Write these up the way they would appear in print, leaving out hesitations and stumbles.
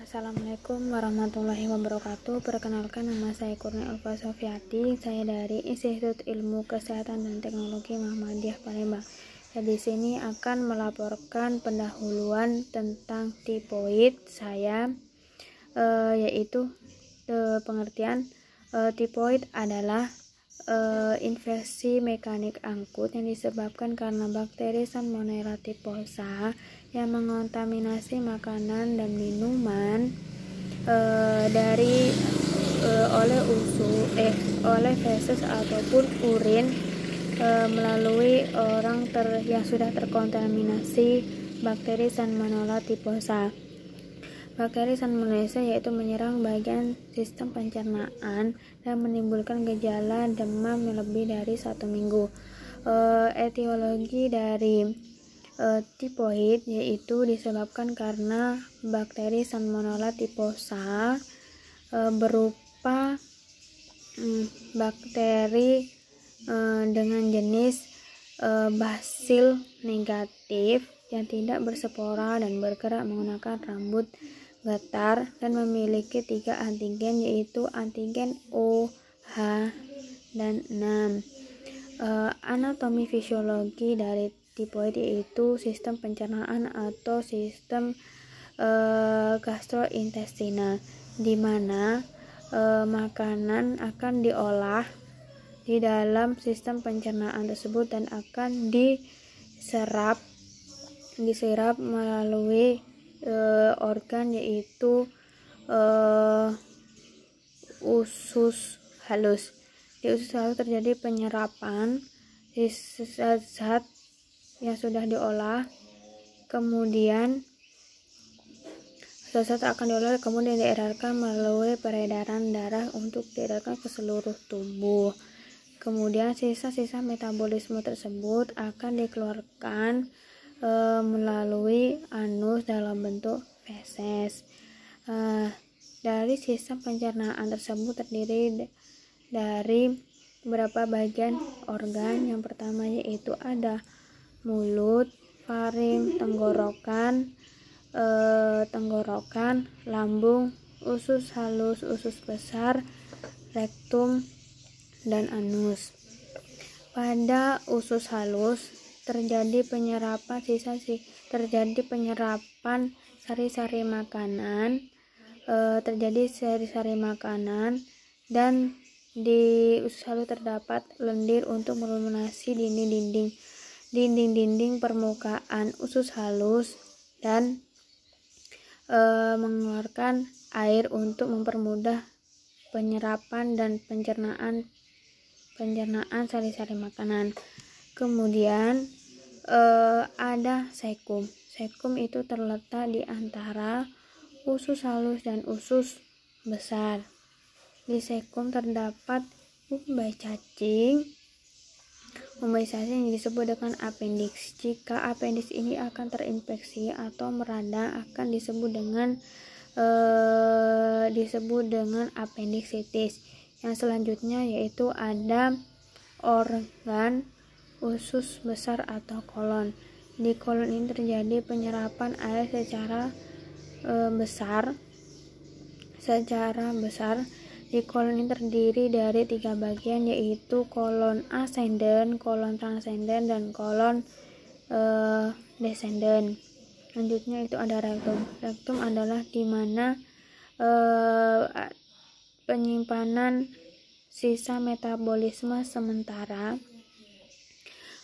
Assalamualaikum warahmatullahi wabarakatuh. Perkenalkan, nama saya Kurnia Ulfa Sofiati. Saya dari Institut Ilmu Kesehatan dan Teknologi Muhammadiyah Palembang. Di sini akan melaporkan pendahuluan tentang tipoid saya, yaitu pengertian tipoid adalah infeksi mekanik akut yang disebabkan karena bakteri Salmonella typhosa yang mengontaminasi makanan dan minuman oleh feses ataupun urin melalui orang yang sudah terkontaminasi bakteri Salmonella typhosa. Bakteri Salmonella yaitu menyerang bagian sistem pencernaan dan menimbulkan gejala demam yang lebih dari 1 minggu. Etiologi dari tipoid yaitu disebabkan karena bakteri Salmonella typhosa berupa bakteri dengan jenis basil negatif yang tidak berspora dan bergerak menggunakan rambut getar dan memiliki 3 antigen, yaitu antigen O, H, dan 6. Anatomi fisiologi dari tipoid yaitu sistem pencernaan atau sistem gastrointestinal, di mana makanan akan diolah di dalam sistem pencernaan tersebut dan akan diserap melalui organ yaitu usus halus. Di usus halus terjadi penyerapan zat yang sudah diolah, kemudian zat akan diolah kemudian diedarkan melalui peredaran darah untuk diedarkan ke seluruh tubuh. Kemudian sisa-sisa metabolisme tersebut akan dikeluarkan melalui anus dalam bentuk feses. Dari sistem pencernaan tersebut terdiri dari beberapa bagian organ. Yang pertama yaitu ada mulut, faring, tenggorokan, lambung, usus halus, usus besar, rektum, dan anus. Pada usus halus terjadi penyerapan sari-sari makanan, dan di usus halus terdapat lendir untuk melumasi dinding permukaan usus halus dan mengeluarkan air untuk mempermudah penyerapan dan pencernaan sari-sari makanan. Kemudian ada sekum. Sekum itu terletak di antara usus halus dan usus besar. Di sekum terdapat umbai cacing yang disebut dengan appendix. Jika appendix ini akan terinfeksi atau meradang akan disebut dengan appendicitis. Yang selanjutnya yaitu ada organ usus besar atau kolon. Di kolon ini terjadi penyerapan air secara besar. Di kolon ini terdiri dari 3 bagian, yaitu kolon ascendent, kolon transcendent, dan kolon descendent. Selanjutnya itu ada rektum. Rektum adalah di mana penyimpanan sisa metabolisme sementara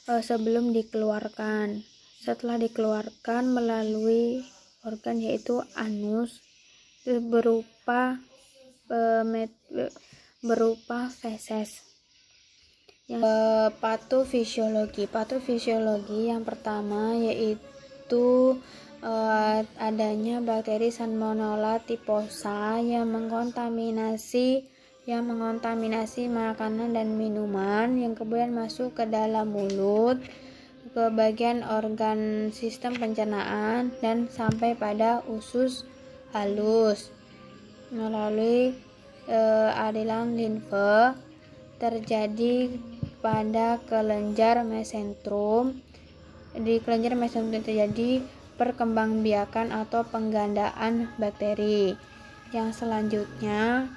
sebelum dikeluarkan. Setelah dikeluarkan melalui organ yaitu anus berupa feses. Patofisiologi yang pertama yaitu adanya bakteri Salmonella typhosa yang mengontaminasi makanan dan minuman yang kemudian masuk ke dalam mulut, ke bagian organ sistem pencernaan, dan sampai pada usus halus melalui aliran limfe terjadi pada kelenjar mesentrum. Di kelenjar mesentrum terjadi perkembangbiakan atau penggandaan bakteri. Yang selanjutnya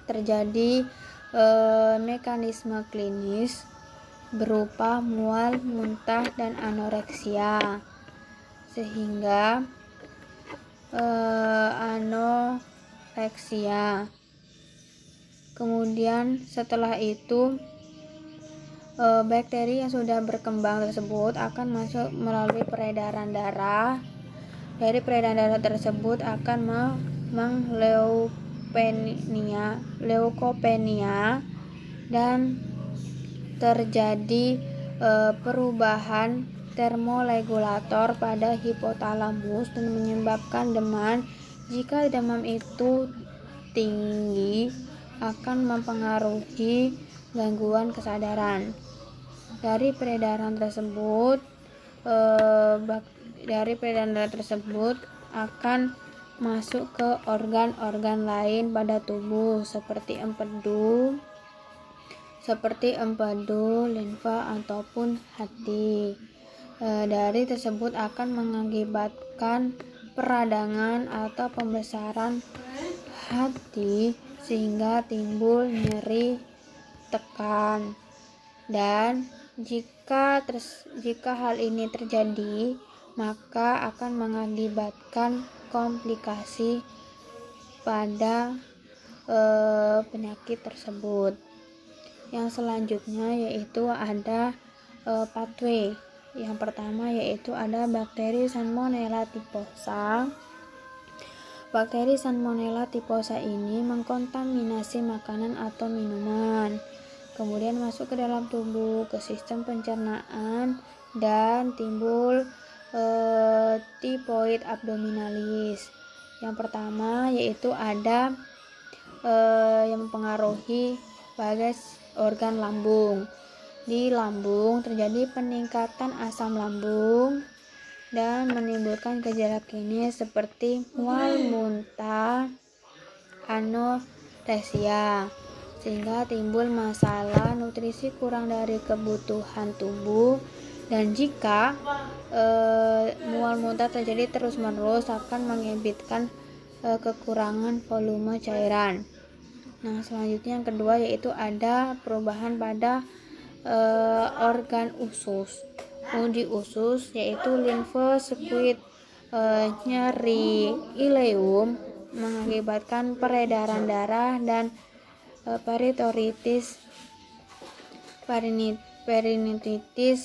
terjadi mekanisme klinis berupa mual, muntah, dan anoreksia, sehingga anoreksia. Kemudian setelah itu bakteri yang sudah berkembang tersebut akan masuk melalui peredaran darah. Dari peredaran darah tersebut akan leukopenia dan terjadi perubahan termoregulator pada hipotalamus dan menyebabkan demam. Jika demam itu tinggi, akan mempengaruhi gangguan kesadaran. Dari peredaran darah tersebut akan masuk ke organ-organ lain pada tubuh seperti empedu, limfa ataupun hati. Dari tersebut akan mengakibatkan peradangan atau pembesaran hati sehingga timbul nyeri, tekan. Dan jika hal ini terjadi, maka akan mengakibatkan komplikasi pada penyakit tersebut. Yang selanjutnya yaitu ada pathway. Yang pertama yaitu ada bakteri Salmonella typhosa. Bakteri Salmonella typhosa ini mengkontaminasi makanan atau minuman, kemudian masuk ke dalam tubuh, ke sistem pencernaan, dan timbul typhoid abdominalis. Yang pertama yaitu ada yang mempengaruhi bagas organ lambung. Di lambung terjadi peningkatan asam lambung dan menimbulkan gejala klinis seperti mual, muntah, anoreksia, sehingga timbul masalah nutrisi kurang dari kebutuhan tubuh. Dan jika mual muntah terjadi terus-menerus akan mengakibatkan kekurangan volume cairan. Nah, selanjutnya yang kedua yaitu ada perubahan pada organ usus. Di usus yaitu limfosit, nyeri, ileum mengakibatkan peredaran darah dan peritonitis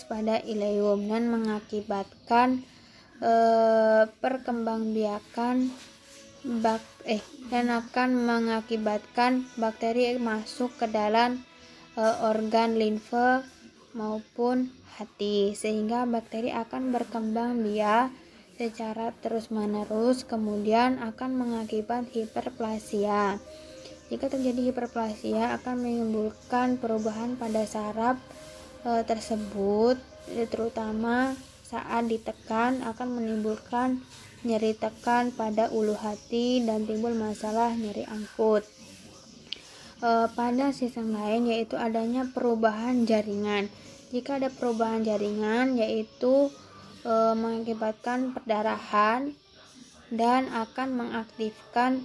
pada ileum dan mengakibatkan perkembangbiakan dan akan mengakibatkan bakteri masuk ke dalam organ limfe maupun hati, sehingga bakteri akan berkembang biak secara terus-menerus, kemudian akan mengakibatkan hiperplasia. Jika terjadi hiperplasia akan menimbulkan perubahan pada saraf tersebut, terutama saat ditekan akan menimbulkan nyeri tekan pada ulu hati dan timbul masalah nyeri angkut. Pada sistem lain yaitu adanya perubahan jaringan. Jika ada perubahan jaringan yaitu mengakibatkan perdarahan dan akan mengaktifkan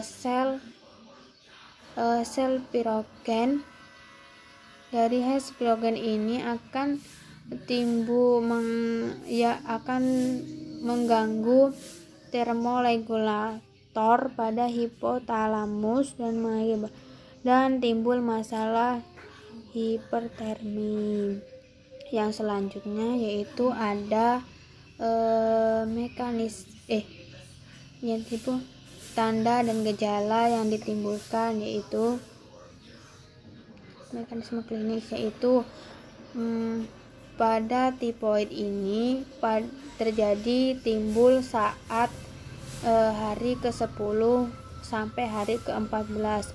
sel pirogen. Dari sel pirogen ini akan akan mengganggu termoregulator pada hipotalamus dan timbul masalah hipertermi. Yang selanjutnya yaitu ada tanda dan gejala yang ditimbulkan, yaitu mekanisme klinis, yaitu pada tipoid ini terjadi timbul saat hari ke-10 sampai hari ke-14.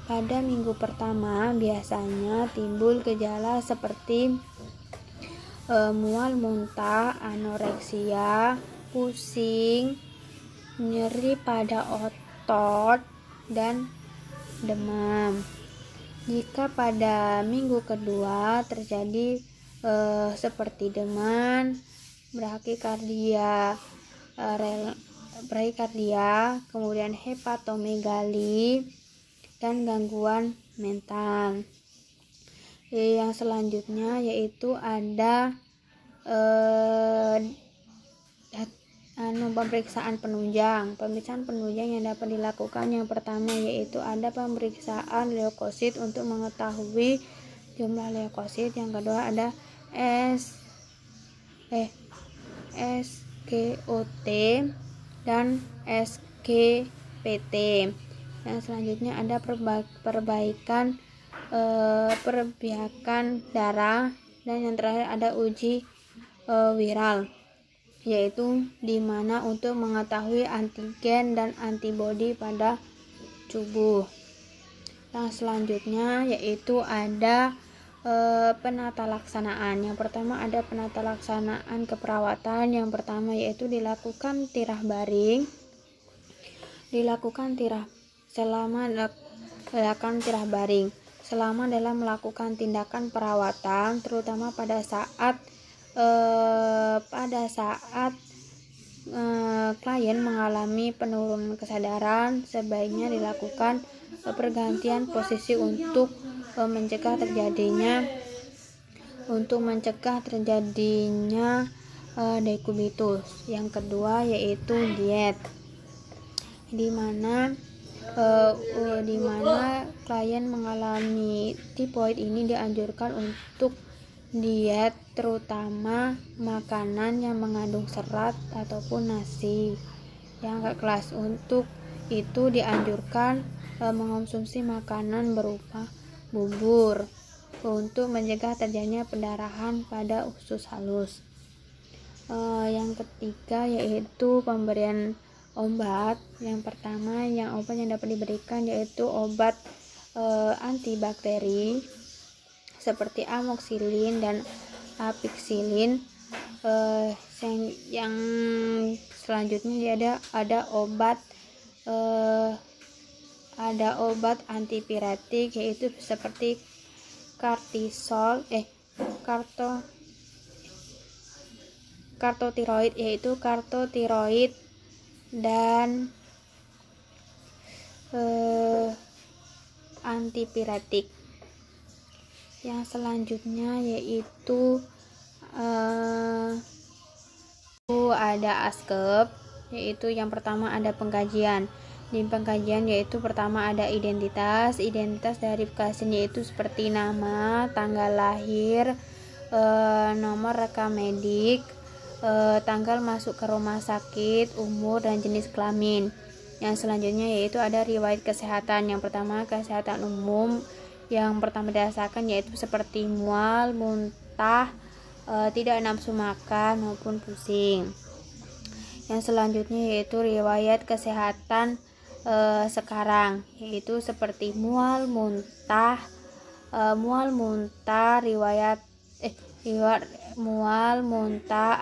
Pada minggu pertama biasanya timbul gejala seperti mual, muntah, anoreksia, pusing, nyeri pada otot, dan demam. Jika pada minggu kedua terjadi seperti demam, brakikardia, kemudian hepatomegali, dan gangguan mental. Yang selanjutnya yaitu ada pemeriksaan penunjang. Pemeriksaan penunjang yang dapat dilakukan yang pertama yaitu ada pemeriksaan leukosit untuk mengetahui jumlah leukosit. Yang kedua ada SGOT dan SGPT. Yang selanjutnya ada perbaikan perbiakan darah, dan yang terakhir ada uji viral, yaitu dimana untuk mengetahui antigen dan antibodi pada tubuh. Yang selanjutnya yaitu ada penata laksanaan. Yang pertama ada penata laksanaan keperawatan. Yang pertama yaitu dilakukan tirah baring. Selama dalam melakukan tindakan perawatan, terutama pada saat klien mengalami penurunan kesadaran, sebaiknya dilakukan pergantian posisi untuk mencegah terjadinya dekubitus. Yang kedua yaitu diet, di mana klien mengalami tipoid ini dianjurkan untuk diet, terutama makanan yang mengandung serat ataupun nasi. Yang kelas untuk itu dianjurkan mengonsumsi makanan berupa bubur untuk mencegah terjadinya pendarahan pada usus halus. Yang ketiga yaitu pemberian obat. Yang pertama obat yang dapat diberikan yaitu obat antibakteri seperti amoxicillin dan ampicillin. Yang selanjutnya ada obat antipiretik yaitu seperti kartotiroid dan antipiretik. Yang selanjutnya yaitu ada ASKEP, yaitu yang pertama ada pengkajian. Di pengkajian yaitu pertama ada identitas dari pasien, yaitu seperti nama, tanggal lahir, nomor rekam medik, tanggal masuk ke rumah sakit, umur, dan jenis kelamin. Yang selanjutnya yaitu ada riwayat kesehatan. Yang pertama kesehatan umum, yang pertama dirasakan yaitu seperti mual, muntah, tidak nafsu makan maupun pusing. Yang selanjutnya yaitu riwayat kesehatan sekarang, yaitu seperti mual, muntah,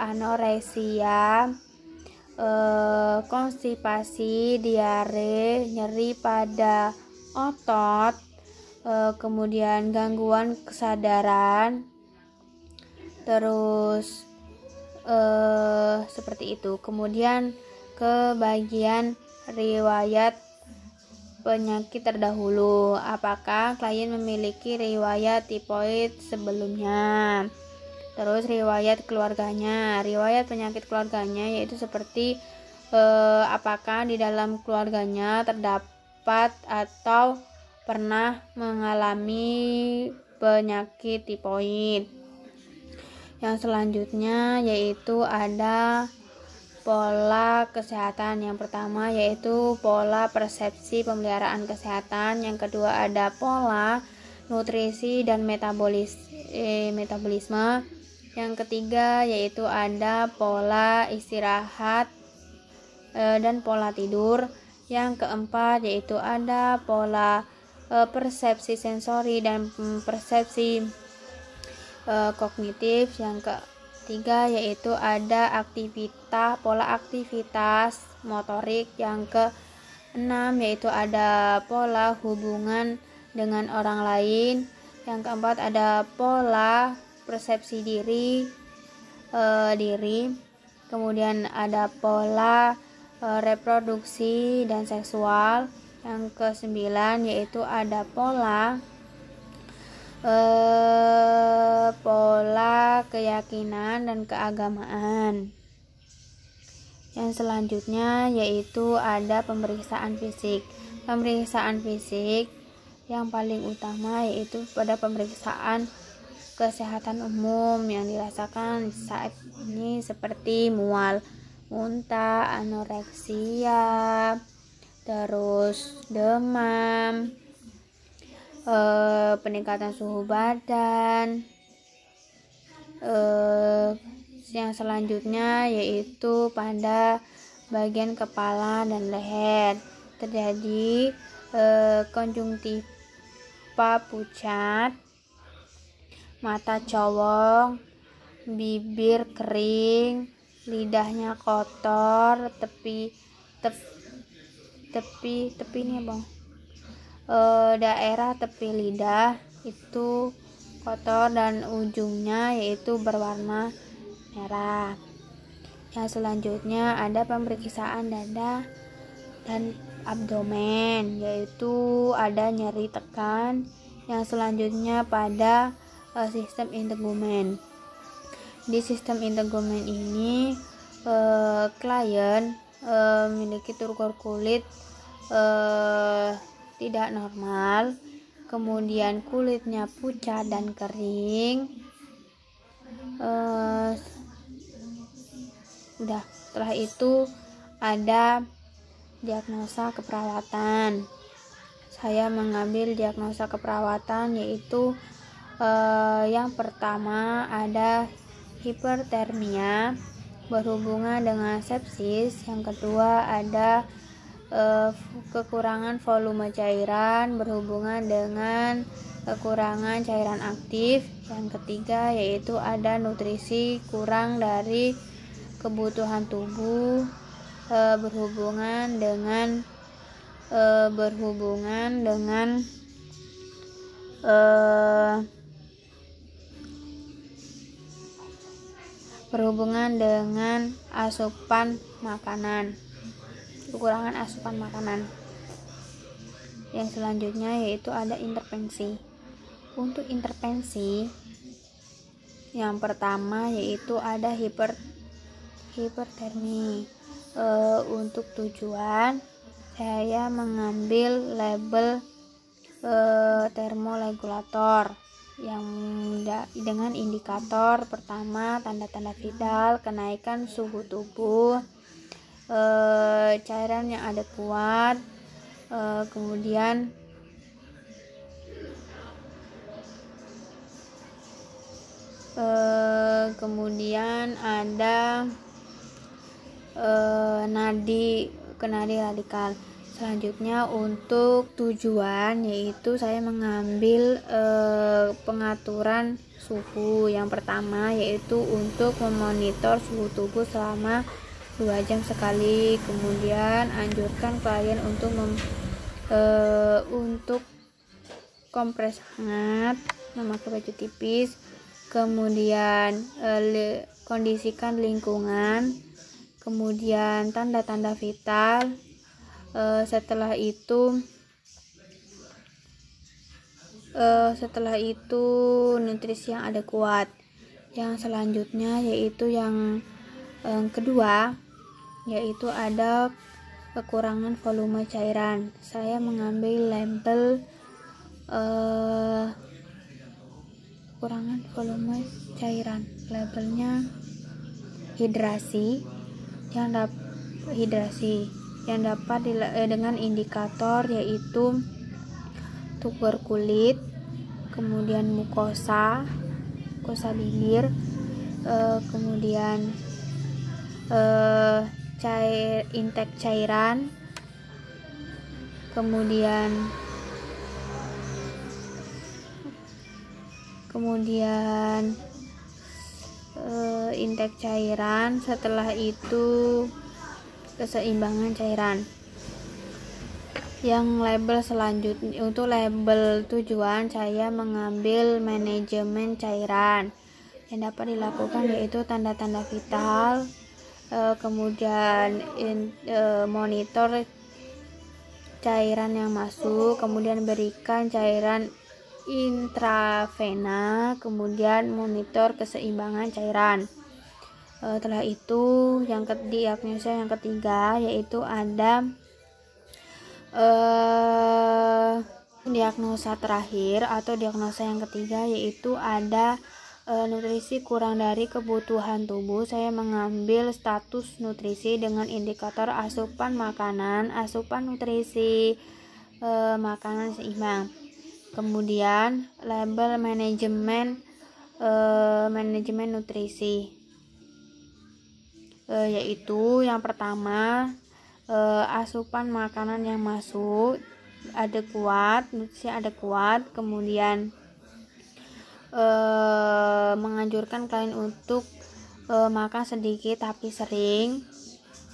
anoreksia, konstipasi, diare, nyeri pada otot, kemudian gangguan kesadaran, terus seperti itu. Kemudian ke bagian riwayat penyakit terdahulu, apakah klien memiliki riwayat tipoid sebelumnya. Terus riwayat keluarganya, riwayat penyakit keluarganya yaitu seperti apakah di dalam keluarganya terdapat atau pernah mengalami penyakit tipoid. Yang selanjutnya yaitu ada pola kesehatan. Yang pertama yaitu pola persepsi pemeliharaan kesehatan. Yang kedua ada pola nutrisi dan metabolisme. Yang ketiga yaitu ada pola istirahat dan pola tidur. Yang keempat yaitu ada pola persepsi sensori dan persepsi kognitif. Yang ketiga yaitu ada pola aktivitas motorik. Yang keenam yaitu ada pola hubungan dengan orang lain. Yang keempat ada pola persepsi diri. diri. Kemudian ada pola reproduksi dan seksual. Yang ke-9 yaitu ada pola keyakinan dan keagamaan. Yang selanjutnya yaitu ada pemeriksaan fisik. Pemeriksaan fisik yang paling utama yaitu pada pemeriksaan kesehatan umum yang dirasakan saat ini seperti mual, muntah, anoreksia, terus demam, peningkatan suhu badan. Yang selanjutnya yaitu pada bagian kepala dan leher terjadi konjungtiva pucat, mata cowong, bibir kering, lidahnya kotor, tepi ini bang, daerah tepi lidah itu kotor dan ujungnya yaitu berwarna merah. Yang selanjutnya ada pemeriksaan dada dan abdomen, yaitu ada nyeri tekan. Yang selanjutnya pada sistem integumen. Di sistem integumen ini klien memiliki turgor kulit tidak normal, kemudian kulitnya pucat dan kering. Setelah itu ada diagnosa keperawatan. Saya mengambil diagnosa keperawatan yaitu yang pertama ada hipertermia berhubungan dengan sepsis. Yang kedua ada kekurangan volume cairan berhubungan dengan kekurangan cairan aktif. Yang ketiga yaitu ada nutrisi kurang dari kebutuhan tubuh berhubungan dengan asupan makanan, kekurangan asupan makanan. Yang selanjutnya yaitu ada intervensi. Untuk intervensi yang pertama yaitu ada hipertermi. Untuk tujuan saya mengambil label termoregulator yang dengan indikator pertama tanda-tanda vital, kenaikan suhu tubuh, cairan yang ada kuat, kemudian ada nadi radikal. Selanjutnya untuk tujuan yaitu saya mengambil pengaturan suhu. Yang pertama yaitu untuk memonitor suhu tubuh selama 2 jam sekali. Kemudian anjurkan klien untuk kompres hangat, memakai baju tipis. Kemudian kondisikan lingkungan. Kemudian tanda-tanda vital. Setelah itu nutrisi yang ada kuat. Yang selanjutnya yaitu yang kedua yaitu ada kekurangan volume cairan. Saya mengambil label kekurangan volume cairan, labelnya hidrasi yang dapat dengan indikator yaitu turgor kulit, kemudian mukosa bibir, kemudian intake cairan, kemudian intake cairan. Setelah itu keseimbangan cairan. Yang label selanjutnya untuk label tujuan saya mengambil manajemen cairan. yang dapat dilakukan yaitu tanda-tanda vital, kemudian monitor cairan yang masuk, kemudian berikan cairan intravena, kemudian monitor keseimbangan cairan. Setelah itu diagnosa yang ketiga yaitu ada diagnosa terakhir atau diagnosa yang ketiga yaitu ada nutrisi kurang dari kebutuhan tubuh. Saya mengambil status nutrisi dengan indikator asupan makanan, asupan nutrisi, makanan seimbang. Kemudian label manajemen nutrisi, yaitu yang pertama asupan makanan yang masuk adekuat, nutrisi adekuat, kemudian menganjurkan kalian untuk makan sedikit tapi sering,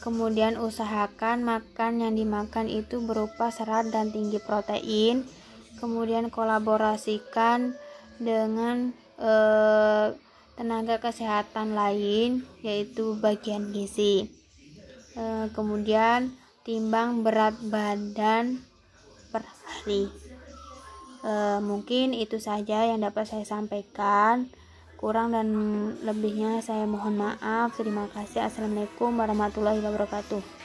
kemudian usahakan makan yang dimakan itu berupa serat dan tinggi protein, kemudian kolaborasikan dengan tenaga kesehatan lain yaitu bagian gizi, kemudian timbang berat badan per hari. Mungkin itu saja yang dapat saya sampaikan, kurang dan lebihnya saya mohon maaf. Terima kasih. Assalamualaikum warahmatullahi wabarakatuh.